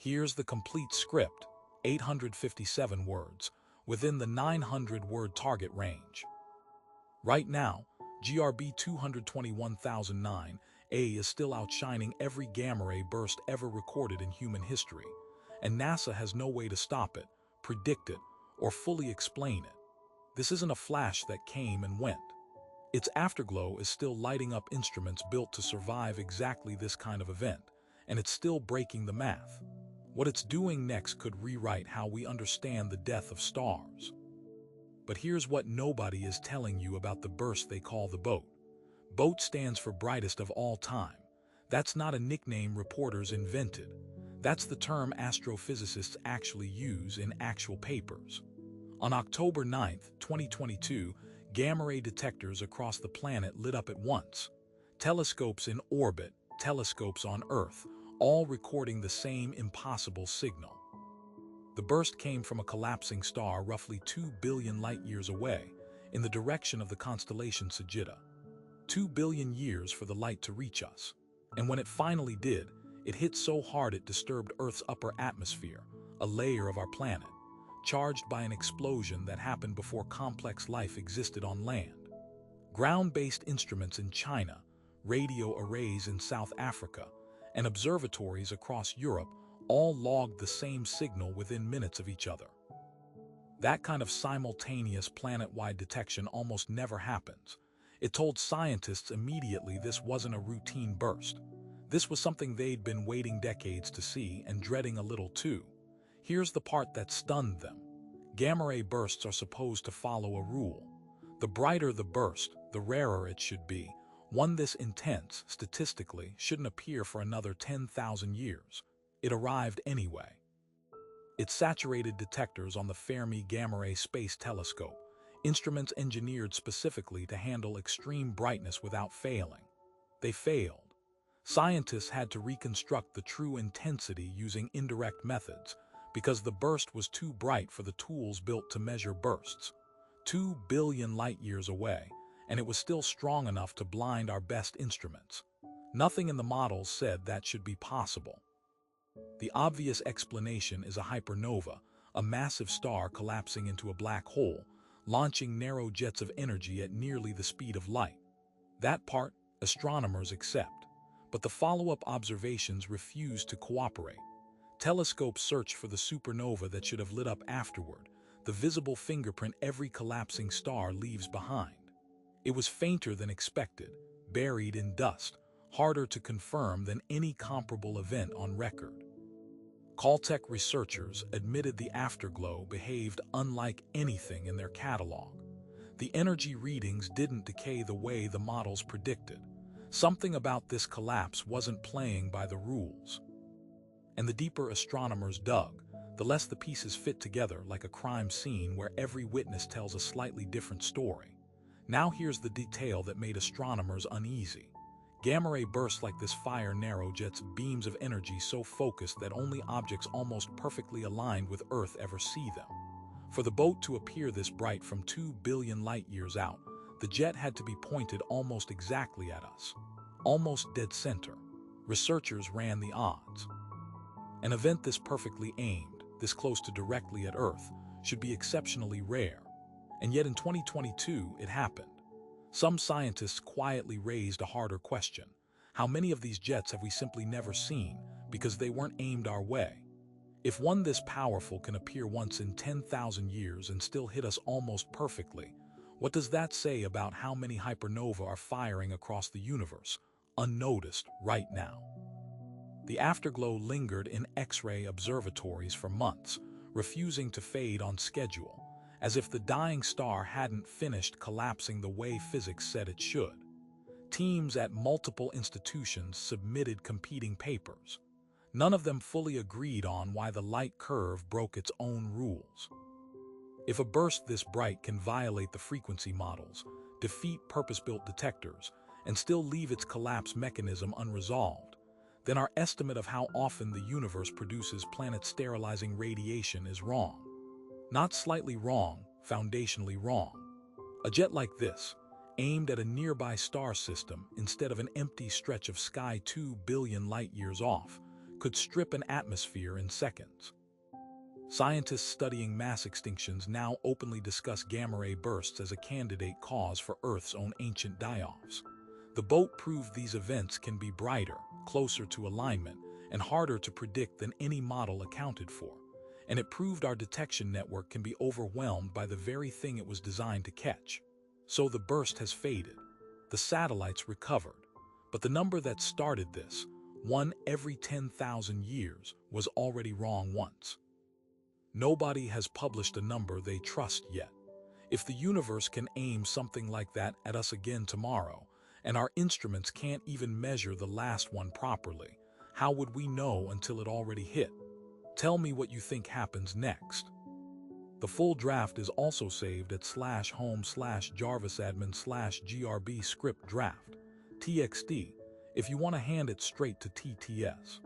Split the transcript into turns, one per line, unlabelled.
Here's the complete script, 857 words, within the 900-word target range. Right now, GRB 221009A is still outshining every gamma-ray burst ever recorded in human history, and NASA has no way to stop it, predict it, or fully explain it. This isn't a flash that came and went. Its afterglow is still lighting up instruments built to survive exactly this kind of event, and it's still breaking the math. What it's doing next could rewrite how we understand the death of stars. But here's what nobody is telling you about the burst they call the BOAT. BOAT stands for Brightest of All Time. That's not a nickname reporters invented. That's the term astrophysicists actually use in actual papers. On October 9, 2022, gamma-ray detectors across the planet lit up at once. Telescopes in orbit, telescopes on Earth, all recording the same impossible signal. The burst came from a collapsing star roughly 2 billion light-years away, in the direction of the constellation Sagitta. 2 billion years for the light to reach us. And when it finally did, it hit so hard it disturbed Earth's upper atmosphere, a layer of our planet, charged by an explosion that happened before complex life existed on land. Ground-based instruments in China, radio arrays in South Africa, and observatories across Europe all logged the same signal within minutes of each other. That kind of simultaneous planet-wide detection almost never happens. It told scientists immediately this wasn't a routine burst. This was something they'd been waiting decades to see and dreading a little too. Here's the part that stunned them. Gamma-ray bursts are supposed to follow a rule. The brighter the burst, the rarer it should be. One this intense, statistically, shouldn't appear for another 10,000 years. It arrived anyway. It saturated detectors on the Fermi Gamma-ray Space Telescope, instruments engineered specifically to handle extreme brightness without failing. They failed. Scientists had to reconstruct the true intensity using indirect methods, because the burst was too bright for the tools built to measure bursts. 2 billion light-years away, and it was still strong enough to blind our best instruments. Nothing in the models said that should be possible. The obvious explanation is a hypernova, a massive star collapsing into a black hole, launching narrow jets of energy at nearly the speed of light. That part, astronomers accept. But the follow-up observations refuse to cooperate. Telescopes search for the supernova that should have lit up afterward, the visible fingerprint every collapsing star leaves behind. It was fainter than expected, buried in dust, harder to confirm than any comparable event on record. Caltech researchers admitted the afterglow behaved unlike anything in their catalog. The energy readings didn't decay the way the models predicted. Something about this collapse wasn't playing by the rules. And the deeper astronomers dug, the less the pieces fit together like a crime scene where every witness tells a slightly different story. Now here's the detail that made astronomers uneasy. Gamma-ray bursts like this fire narrow jets beams of energy so focused that only objects almost perfectly aligned with Earth ever see them. For the boat to appear this bright from 2 billion light-years out, the jet had to be pointed almost exactly at us. Almost dead center. Researchers ran the odds. An event this perfectly aimed, this close to directly at Earth, should be exceptionally rare. And yet in 2022, it happened. Some scientists quietly raised a harder question. How many of these jets have we simply never seen because they weren't aimed our way? If one this powerful can appear once in 10,000 years and still hit us almost perfectly, what does that say about how many hypernova are firing across the universe, unnoticed right now? The afterglow lingered in X-ray observatories for months, refusing to fade on schedule, as if the dying star hadn't finished collapsing the way physics said it should. Teams at multiple institutions submitted competing papers. None of them fully agreed on why the light curve broke its own rules. If a burst this bright can violate the frequency models, defeat purpose-built detectors, and still leave its collapse mechanism unresolved, then our estimate of how often the universe produces planet-sterilizing radiation is wrong. Not slightly wrong, foundationally wrong. A jet like this, aimed at a nearby star system instead of an empty stretch of sky 2 billion light-years off, could strip an atmosphere in seconds. Scientists studying mass extinctions now openly discuss gamma-ray bursts as a candidate cause for Earth's own ancient die-offs. The boat proved these events can be brighter, closer to alignment, and harder to predict than any model accounted for. And it proved our detection network can be overwhelmed by the very thing it was designed to catch. So the burst has faded. The satellites recovered. But the number that started this, 1 every 10,000 years, was already wrong once. Nobody has published a number they trust yet. If the universe can aim something like that at us again tomorrow, and our instruments can't even measure the last one properly, how would we know until it already hit? Tell me what you think happens next. The full draft is also saved at /home/jarvisadmin/grb script draft, txt, if you want to hand it straight to TTS.